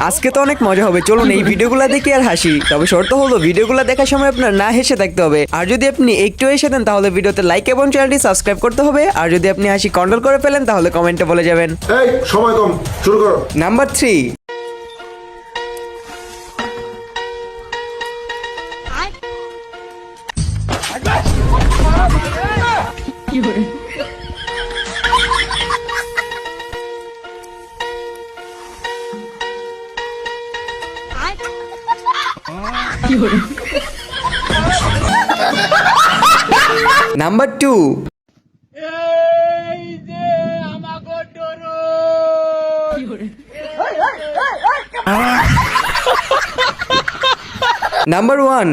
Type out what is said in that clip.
আজকে তো অনেক মজা হবে, চলুন এই ভিডিওগুলো দেখি আর হাসি। তবে শর্ত হলো ভিডিওগুলো দেখার সময় আপনার না হেসে থাকতে হবে। আর যদি আপনি একটু হেসে দেন তাহলে ভিডিওতে লাইক এবং চ্যানেলটি সাবস্ক্রাইব করতে হবে। আর যদি আপনি হাসি কন্ট্রোল করে ফেলেন তাহলে কমেন্টে বলে যাবেন। এই সময় কম, শুরু করো। নাম্বার 3। নাম্বার 2। নাম্বার 1।